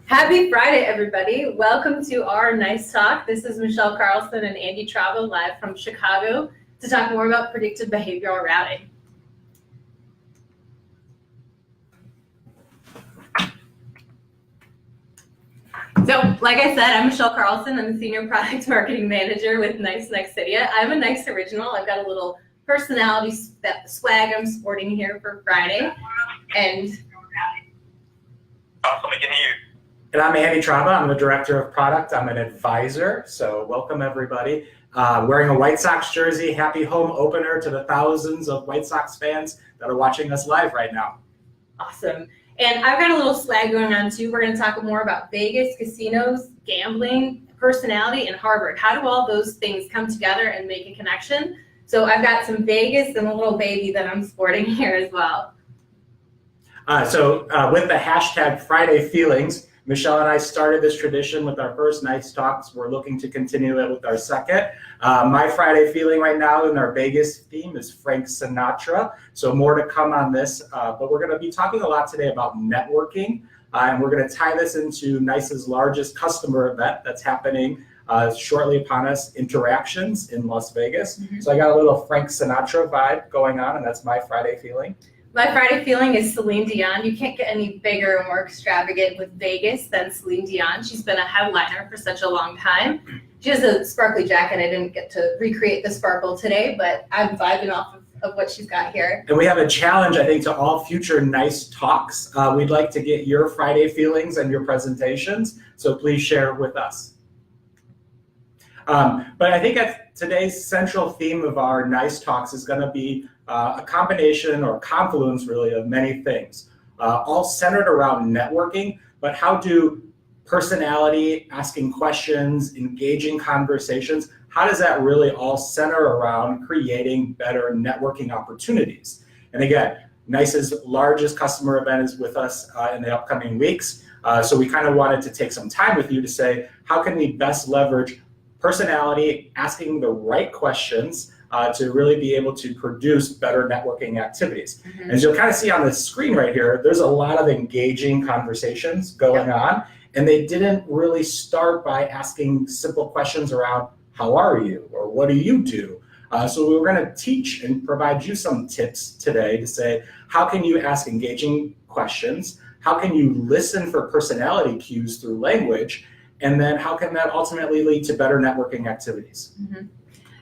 Happy Friday, everybody. Welcome to our Nice Talk. This is Michelle Carlson and Andy Travo live from Chicago to talk more about predictive behavioral routing. So, like I said, I'm Michelle Carlson. I'm the Senior Product Marketing Manager with Nice Nextvidia. I'm a Nice original. I've got a little personality swag I'm sporting here for Friday. And awesome, we can hear you. And I'm Andy Trava. I'm the Director of Product. I'm an advisor, so welcome everybody. Wearing a White Sox jersey, happy home opener to the thousands of White Sox fans that are watching us live right now. Awesome. And I've got a little swag going on too. We're going to talk more about Vegas, casinos, gambling, personality, and Harvard. How do all those things come together and make a connection? So I've got some Vegas and a little baby that I'm sporting here as well. With the hashtag Friday Feelings, Michelle and I started this tradition with our first Nice Talks. We're looking to continue it with our second. My Friday feeling right now in our Vegas theme is Frank Sinatra. So more to come on this, but we're going to be talking a lot today about networking, and we're going to tie this into Nice's largest customer event that's happening shortly upon us, Interactions in Las Vegas. Mm-hmm. So I got a little Frank Sinatra vibe going on, and that's my Friday feeling. My Friday feeling is Celine Dion. You can't get any bigger or more extravagant with Vegas than Celine Dion. She's been a headliner for such a long time. She has a sparkly jacket. I didn't get to recreate the sparkle today, but I'm vibing off of what she's got here. And we have a challenge, I think, to all future Nice Talks. We'd like to get your Friday feelings and your presentations, so please share with us. But I think today's central theme of our Nice Talks is going to be a combination or confluence really of many things, all centered around networking, but how do personality, asking questions, engaging conversations, how does that really all center around creating better networking opportunities? And again, Nice's largest customer event is with us in the upcoming weeks. So we kind of wanted to take some time with you to say, how can we best leverage personality, asking the right questions to really be able to produce better networking activities. Mm-hmm. As you'll kind of see on the screen right here, there's a lot of engaging conversations going on, and they didn't really start by asking simple questions around how are you or what do you do? So we were going to teach and provide you some tips today to say, how can you ask engaging questions? How can you listen for personality cues through language? And then how can that ultimately lead to better networking activities? Mm-hmm.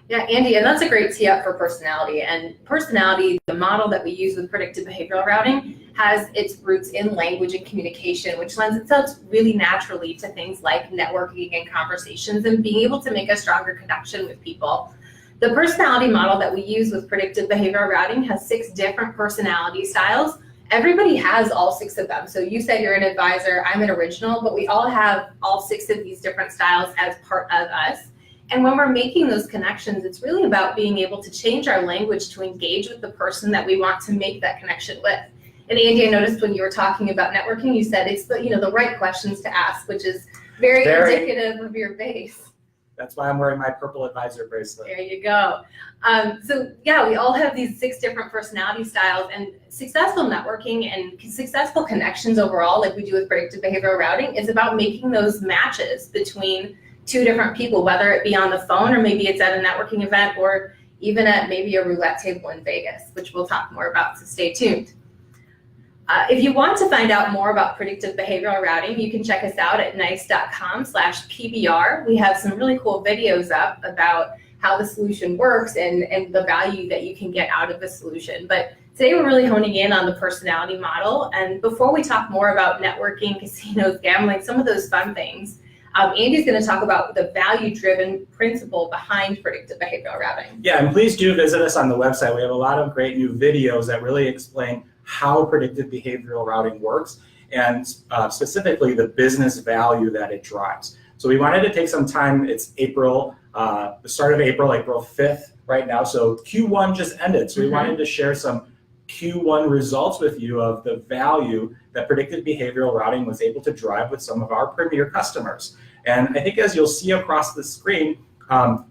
Yeah, Andy, and that's a great tee up for personality. And personality, the model that we use with predictive behavioral routing, has its roots in language and communication, which lends itself really naturally to things like networking and conversations and being able to make a stronger connection with people. The personality model that we use with predictive behavioral routing has 6 different personality styles. Everybody has all 6 of them. So you said you're an advisor, I'm an original, but we all have all 6 of these different styles as part of us. And when we're making those connections, it's really about being able to change our language to engage with the person that we want to make that connection with. And Andy, I noticed when you were talking about networking, you said it's the right questions to ask, which is very indicative of your base. That's why I'm wearing my purple advisor bracelet. There you go. So yeah, we all have these 6 different personality styles, and successful networking and successful connections overall, like we do with predictive behavioral routing, is about making those matches between 2 different people, whether it be on the phone or maybe it's at a networking event or even at maybe a roulette table in Vegas, which we'll talk more about, so stay tuned. If you want to find out more about predictive behavioral routing, you can check us out at nice.com/PBR. We have some really cool videos up about how the solution works and the value that you can get out of the solution. But today we're really honing in on the personality model. And before we talk more about networking, casinos, gambling, some of those fun things, Andy's going to talk about the value-driven principle behind predictive behavioral routing. Yeah, and please do visit us on the website. We have a lot of great new videos that really explain how predictive behavioral routing works and specifically the business value that it drives. So we wanted to take some time. It's April, the start of April 5th right now. So Q1 just ended. So we wanted to share some Q1 results with you of the value that predictive behavioral routing was able to drive with some of our premier customers. And I think as you'll see across the screen,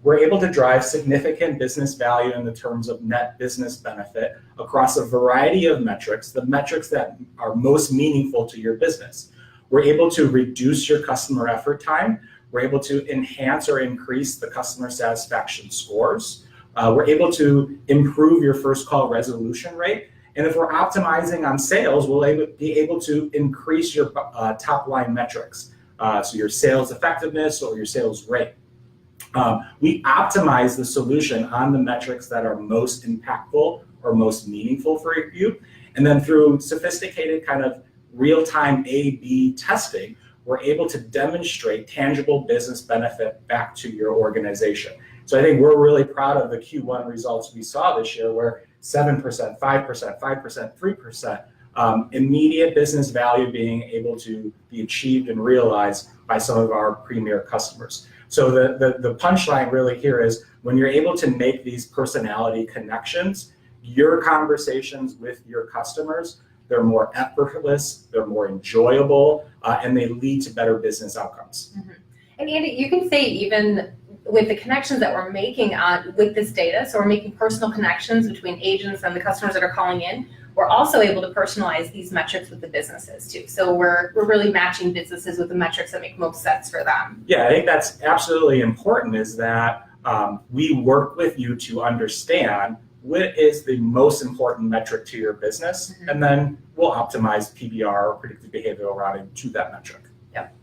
we're able to drive significant business value in the terms of net business benefit across a variety of metrics, the metrics that are most meaningful to your business. We're able to reduce your customer effort time. We're able to enhance or increase the customer satisfaction scores. We're able to improve your first call resolution rate. And if we're optimizing on sales, we'll be able to increase your top line metrics. So your sales effectiveness or your sales rate. We optimize the solution on the metrics that are most impactful or most meaningful for you. And then through sophisticated kind of real-time A/B testing, we're able to demonstrate tangible business benefit back to your organization. So I think we're really proud of the Q1 results we saw this year, where 7%, 5%, 5%, 3%, immediate business value being able to be achieved and realized by some of our premier customers. So the punchline really here is when you're able to make these personality connections, your conversations with your customers, they're more effortless, they're more enjoyable, and they lead to better business outcomes. Mm-hmm. And Andy, you can say even with the connections that we're making with this data, so we're making personal connections between agents and the customers that are calling in, we're also able to personalize these metrics with the businesses too. So we're really matching businesses with the metrics that make most sense for them. Yeah, I think that's absolutely important, is that we work with you to understand what is the most important metric to your business, mm-hmm. and then we'll optimize PBR, or predictive behavioral routing, to that metric. Yep.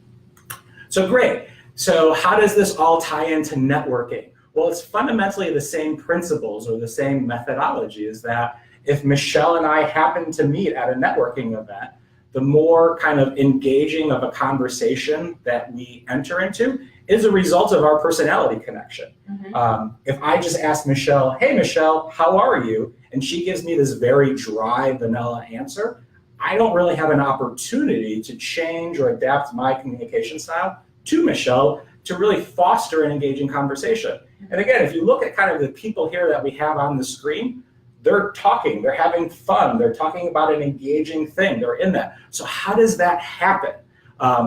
So great. So how does this all tie into networking? Well, it's fundamentally the same principles or the same methodology, is that if Michelle and I happen to meet at a networking event, the more kind of engaging of a conversation that we enter into is a result of our personality connection. Mm-hmm. If I just ask Michelle, hey Michelle, how are you? And she gives me this very dry, vanilla answer, I don't really have an opportunity to change or adapt my communication style to Michelle to really foster an engaging conversation. Mm-hmm. And again, if you look at kind of the people here that we have on the screen, they're talking, they're having fun, they're talking about an engaging thing, they're in that. So how does that happen?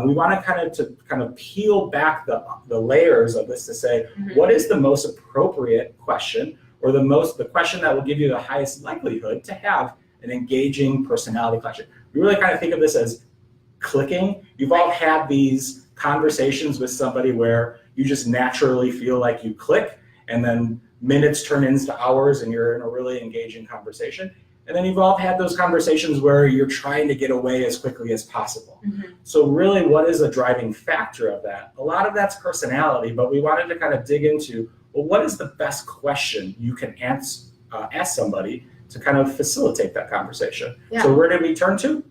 We want to kind of peel back the layers of this to say, mm-hmm. what is the most appropriate question, or the question that will give you the highest likelihood to have an engaging personality question. We really kind of think of this as clicking. You've all had these conversations with somebody where you just naturally feel like you click, and then minutes turn into hours and you're in a really engaging conversation. And then you've all had those conversations where you're trying to get away as quickly as possible. Mm-hmm. So really, what is a driving factor of that? A lot of that's personality, but we wanted to kind of dig into, well, what is the best question you can ask somebody to kind of facilitate that conversation? Yeah. So where did we turn to?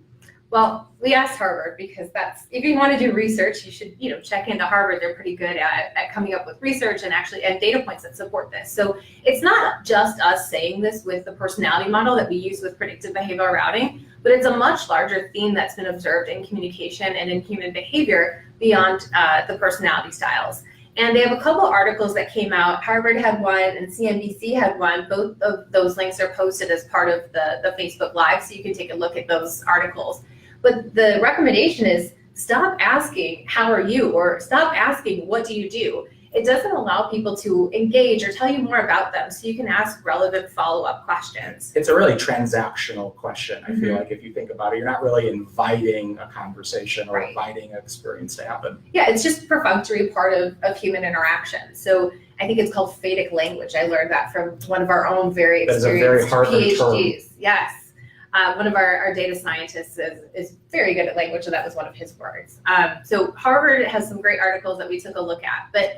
Well, we asked Harvard, because if you want to do research, you should check into Harvard. They're pretty good at coming up with research and data points that support this. So it's not just us saying this with the personality model that we use with predictive behavioral routing, but it's a much larger theme that's been observed in communication and in human behavior beyond the personality styles. And they have a couple articles that came out. Harvard had one and CNBC had one. Both of those links are posted as part of the Facebook Live, so you can take a look at those articles. But the recommendation is stop asking, how are you? Or stop asking, what do you do? It doesn't allow people to engage or tell you more about them, so you can ask relevant follow-up questions. It's a really transactional question. I feel like if you think about it, you're not really inviting a conversation or inviting an experience to happen. Yeah, it's just a perfunctory part of human interaction. So I think it's called phatic language. I learned that from one of our own very experienced PhDs. Term. Yes. One of our data scientists is very good at language, so that was one of his words. So Harvard has some great articles that we took a look at, but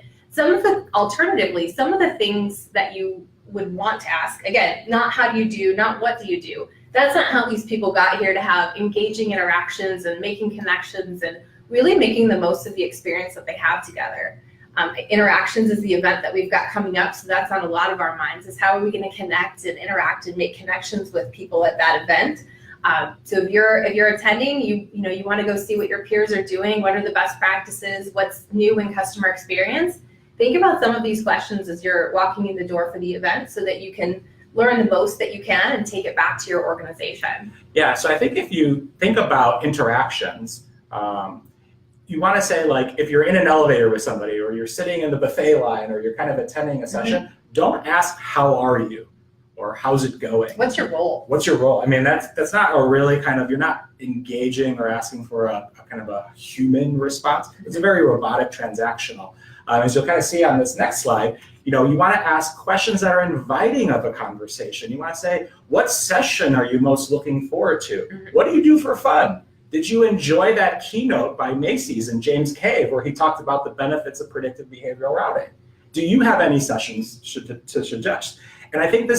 alternatively, some of the things that you would want to ask, again, not how do you do, not what do you do. That's not how these people got here, to have engaging interactions and making connections and really making the most of the experience that they have together. Interactions is the event that we've got coming up, so that's on a lot of our minds, is how are we going to connect and interact and make connections with people at that event. So if you're attending, you want to go see what your peers are doing, what are the best practices, what's new in customer experience. Think about some of these questions as you're walking in the door for the event, so that you can learn the most that you can and take it back to your organization. Yeah, so I think if you think about interactions, you want to say, like, if you're in an elevator with somebody or you're sitting in the buffet line or you're kind of attending a session, don't ask, how are you? Or how's it going? What's your role? What's your role? I mean, that's not a really kind of, you're not engaging or asking for a kind of a human response. It's a very robotic, transactional. As you'll kind of see on this next slide, you want to ask questions that are inviting of a conversation. You want to say, what session are you most looking forward to? What do you do for fun? Did you enjoy that keynote by Macy's and James Cave where he talked about the benefits of predictive behavioral routing? Do you have any sessions to suggest? And I think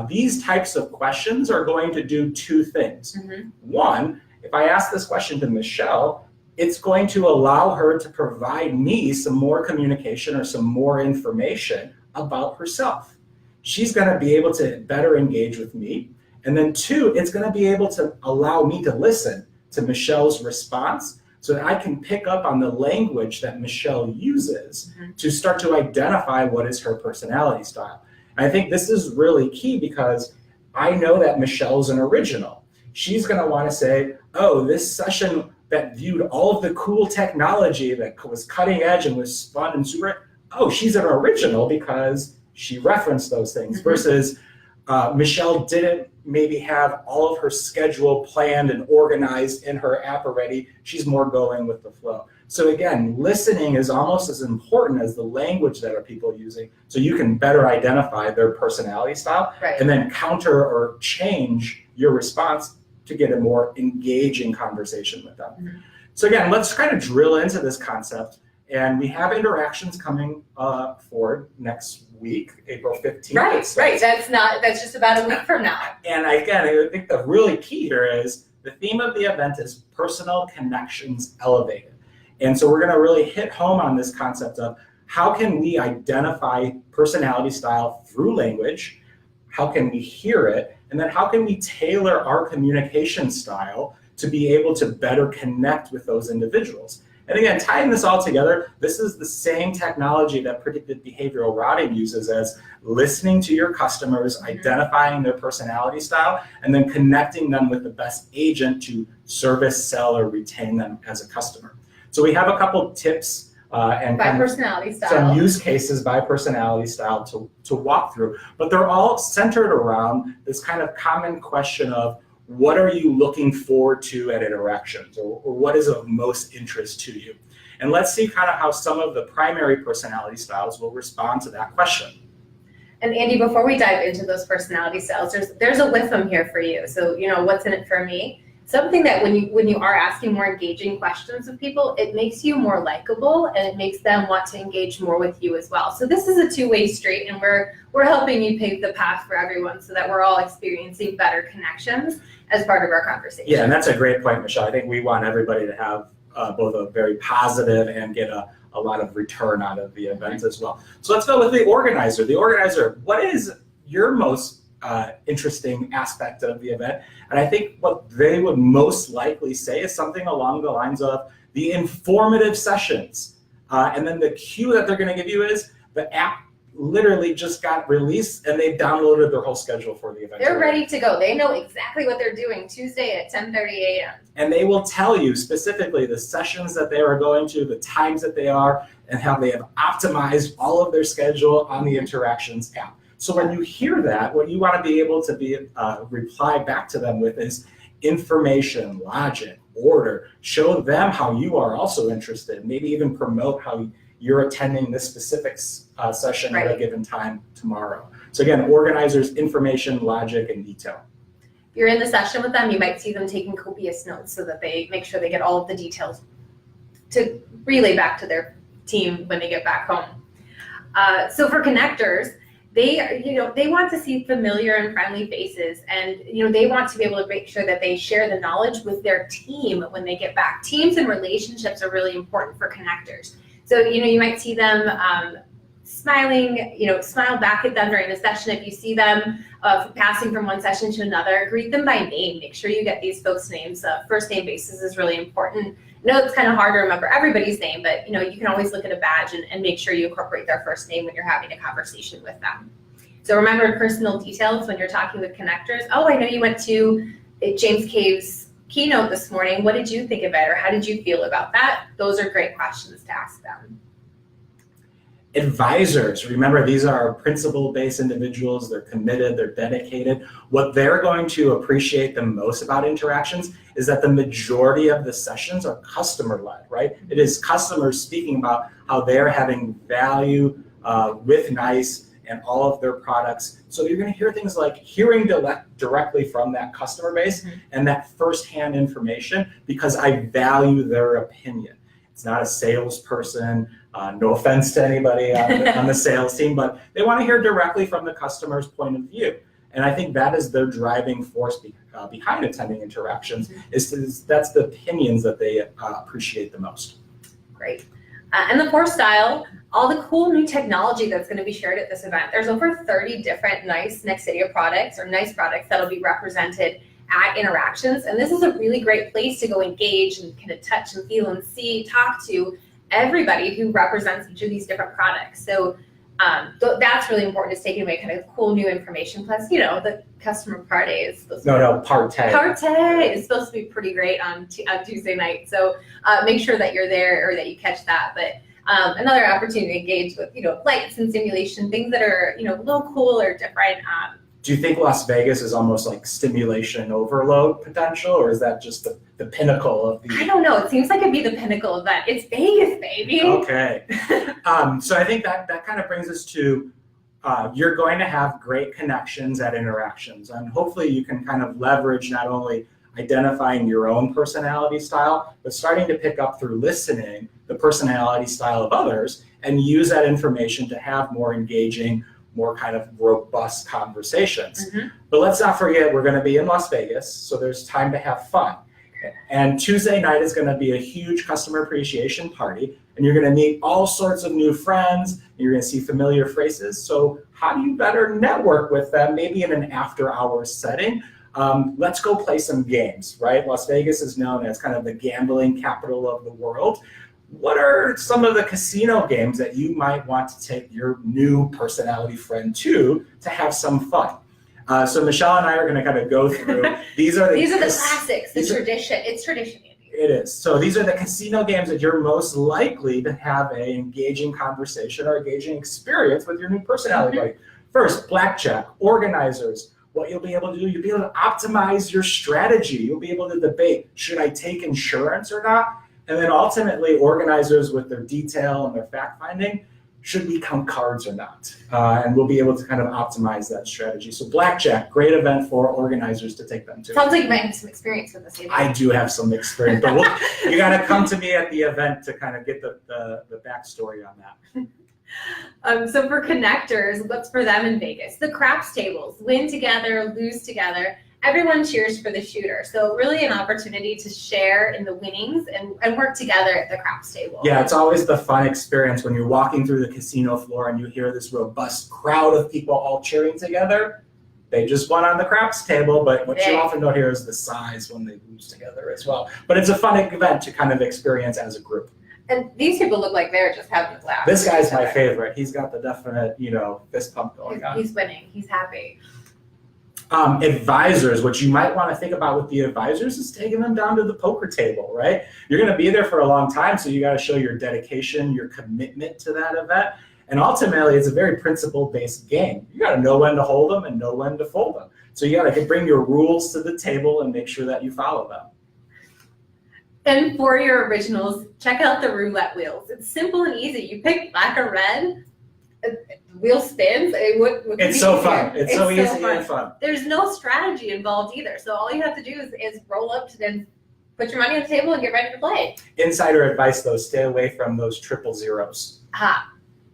these types of questions are going to do two things. One, if I ask this question to Michelle, it's going to allow her to provide me some more communication or some more information about herself. She's going to be able to better engage with me. And then two, it's going to be able to allow me to listen to Michelle's response so that I can pick up on the language that Michelle uses to start to identify what is her personality style. And I think this is really key because I know that Michelle's an original. She's going to want to say, oh, this session that viewed all of the cool technology that was cutting edge and was fun and super, oh, she's an original because she referenced those things, versus Michelle didn't maybe have all of her schedule planned and organized in her app already. She's more going with the flow. So again, listening is almost as important as the language that are people using, so you can better identify their personality style, and then counter or change your response to get a more engaging conversation with them. So again, let's kind of drill into this concept. And we have interactions coming forward next week, April 15th. Right. That's just about a week from now. And again, I think the really key here is the theme of the event is personal connections elevated. And so we're going to really hit home on this concept of how can we identify personality style through language, how can we hear it, and then how can we tailor our communication style to be able to better connect with those individuals. And again, tying this all together, this is the same technology that predictive behavioral routing uses as listening to your customers, identifying their personality style, and then connecting them with the best agent to service, sell, or retain them as a customer. So we have a couple tips and by personality style, some use cases by personality style to walk through, but they're all centered around this kind of common question of what are you looking forward to at interactions, or what is of most interest to you? And let's see kind of how some of the primary personality styles will respond to that question. And Andy, before we dive into those personality styles, there's a with them here for you. So, what's in it for me? Something that when you are asking more engaging questions of people, it makes you more likable and it makes them want to engage more with you as well. So this is a two-way street, and we're helping you pave the path for everyone so that we're all experiencing better connections as part of our conversation. Yeah, and that's a great point, Michelle. I think we want everybody to have both a very positive and get a lot of return out of the event as well. So let's go with the organizer. The organizer, what is your most interesting aspect of the event? And I think what they would most likely say is something along the lines of the informative sessions. And then the cue that they're going to give you is the app literally just got released and they've downloaded their whole schedule for the event. They're ready to go. They know exactly what they're doing Tuesday at 10:30 a.m. And they will tell you specifically the sessions that they are going to, the times that they are, and how they have optimized all of their schedule on the Interactions app. So when you hear that, what you want to be able to reply back to them with is information, logic, order. Show them how you are also interested. Maybe even promote how you're attending this specific session at a given time tomorrow. So again, organizers, information, logic, and detail. If you're in the session with them, you might see them taking copious notes so that they make sure they get all of the details to relay back to their team when they get back home. So for connectors, they want to see familiar and friendly faces, and they want to be able to make sure that they share the knowledge with their team when they get back. Teams and relationships are really important for connectors. So you might see them smiling, smile back at them during the session. If you see them passing from one session to another, greet them by name. Make sure you get these folks' names. First name basis is really important. I know it's kind of hard to remember everybody's name, but you can always look at a badge and make sure you incorporate their first name when you're having a conversation with them. So remember personal details when you're talking with connectors. Oh, I know you went to James Cave's keynote this morning, what did you think of it, or how did you feel about that? Those are great questions to ask them. Advisors, remember, these are principle-based individuals. They're committed, they're dedicated. What they're going to appreciate the most about interactions is that the majority of the sessions are customer-led, right? It is customers speaking about how they're having value with NICE and all of their products. So you're going to hear things like hearing directly from that customer base and that firsthand information, because I value their opinion. It's not a salesperson. No offense to anybody on the sales team, but they want to hear directly from the customer's point of view. And I think that is their driving force behind attending interactions. That's the opinions that they appreciate the most. Great. And the fourth style, all the cool new technology that's going to be shared at this event. There's over 30 different NICE Nexidia products or NICE products that'll be represented at interactions. And this is a really great place to go engage and kind of touch and feel and see, talk to everybody who represents each of these different products. So that's really important, is taking away kind of cool new information. Plus, the customer party is supposed to Partay is supposed to be pretty great on Tuesday night. So make sure that you're there or that you catch that. But another opportunity to engage with, flights and simulation, things that are, a little cool or different. Do you think Las Vegas is almost like stimulation overload potential, or is that just the pinnacle of the? I don't know. It seems like it'd be the pinnacle event. It's Vegas, baby. Okay. So I think that kind of brings us to you're going to have great connections at interactions, and hopefully you can kind of leverage not only identifying your own personality style, but starting to pick up through listening the personality style of others and use that information to have more engaging, more kind of robust conversations. But let's not forget, we're going to be in Las Vegas, so there's time to have fun. And Tuesday night is going to be a huge customer appreciation party, and you're going to meet all sorts of new friends, and you're going to see familiar faces. So how do you better network with them, maybe in an after-hours setting? Let's go play some games, right? Las Vegas is known as kind of the gambling capital of the world. What are some of the casino games that you might want to take your new personality friend to have some fun? So Michelle and I are going to kind of go through. These are the classics, the tradition. It's tradition, Andy. It is. So these are the casino games that you're most likely to have an engaging conversation or engaging experience with your new personality. Like, first, blackjack, organizers. What you'll be able to do, you'll be able to optimize your strategy. You'll be able to debate, should I take insurance or not? And then ultimately, organizers with their detail and their fact-finding, should we count cards or not? And we'll be able to kind of optimize that strategy. So blackjack, great event for organizers to take them to. Sounds like you might have some experience with this. I do have some experience, but you got to come to me at the event to kind of get the backstory on that. So for connectors, what's for them in Vegas? The craps tables, win together, lose together. Everyone cheers for the shooter. So really an opportunity to share in the winnings and work together at the craps table. Yeah, it's always the fun experience when you're walking through the casino floor and you hear this robust crowd of people all cheering together. They just won on the craps table, but what you often don't hear is the size when they lose together as well. But it's a fun event to kind of experience as a group. And these people look like they're just having a laugh. This guy's my favorite. He's got the definite, fist pump going on. He's winning. He's happy. Advisors, what you might want to think about with the advisors is taking them down to the poker table, right? You're going to be there for a long time, so you got to show your dedication, your commitment to that event. And ultimately, it's a very principle-based game. You got to know when to hold them and know when to fold them. So you got to bring your rules to the table and make sure that you follow them. And for your originals, check out the roulette wheels. It's simple and easy. You pick black or red. The wheel spins. It's so fun. It's so easy and fun. There's no strategy involved either. So all you have to do is roll up to then put your money on the table and get ready to play. Insider advice, though, stay away from those triple zeros.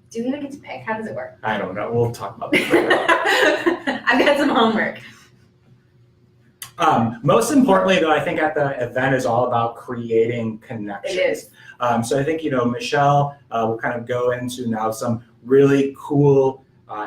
Do we even get to pick? How does it work? I don't know. We'll talk about that. I've got some homework. Most importantly, though, I think at the event is all about creating connections. It is. So I think, Michelle will kind of go into now some really cool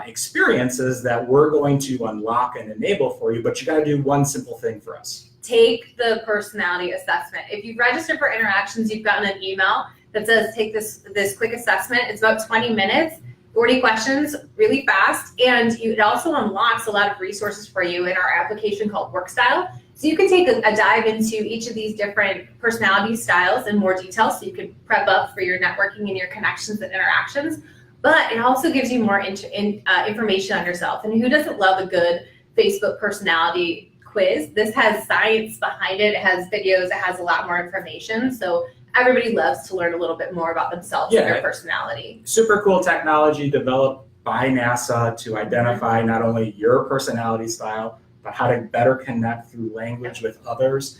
experiences that we're going to unlock and enable for you, but you got to do one simple thing for us. Take the personality assessment. If you've registered for interactions, you've gotten an email that says take this quick assessment. It's about 20 minutes. 40 questions really fast, and it also unlocks a lot of resources for you in our application called Work Style. So you can take a dive into each of these different personality styles in more detail, so you can prep up for your networking and your connections and interactions. But it also gives you more information on yourself. And who doesn't love a good Facebook personality quiz? This has science behind it. It has videos. It has a lot more information. So everybody loves to learn a little bit more about themselves and their personality. Super cool technology developed by NASA to identify not only your personality style, but how to better connect through language with others.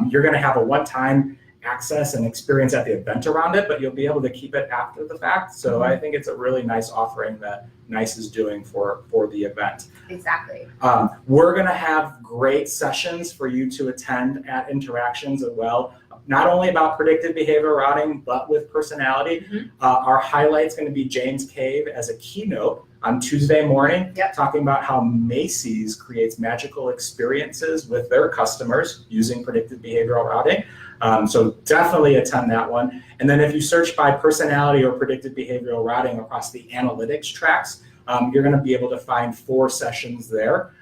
You're going to have a one-time access and experience at the event around it, but you'll be able to keep it after the fact. So I think it's a really nice offering that NICE is doing for the event. Exactly. We're going to have great sessions for you to attend at Interactions as well, not only about predictive behavioral routing, but with personality. Our highlight's going to be James Cave as a keynote on Tuesday morning, talking about how Macy's creates magical experiences with their customers using predictive behavioral routing. So definitely attend that one. And then if you search by personality or predictive behavioral routing across the analytics tracks, you're going to be able to find 4 sessions there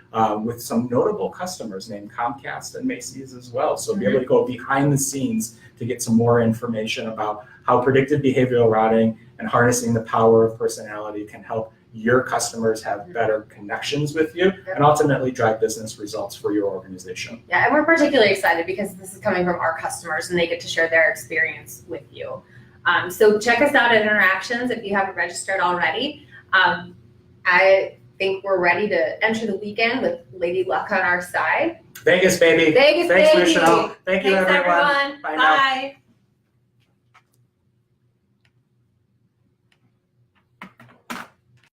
with some notable customers named Comcast and Macy's as well. So be able to go behind the scenes to get some more information about how predictive behavioral routing and harnessing the power of personality can help your customers have better connections with you and ultimately drive business results for your organization. Yeah, and we're particularly excited because this is coming from our customers and they get to share their experience with you. So check us out at Interactions if you haven't registered already. I think we're ready to enter the weekend with Lady Luck on our side. Vegas, baby. Vegas, Thanks, baby. Michelle. Thank you, Thanks, everyone. everyone. Bye now. Bye.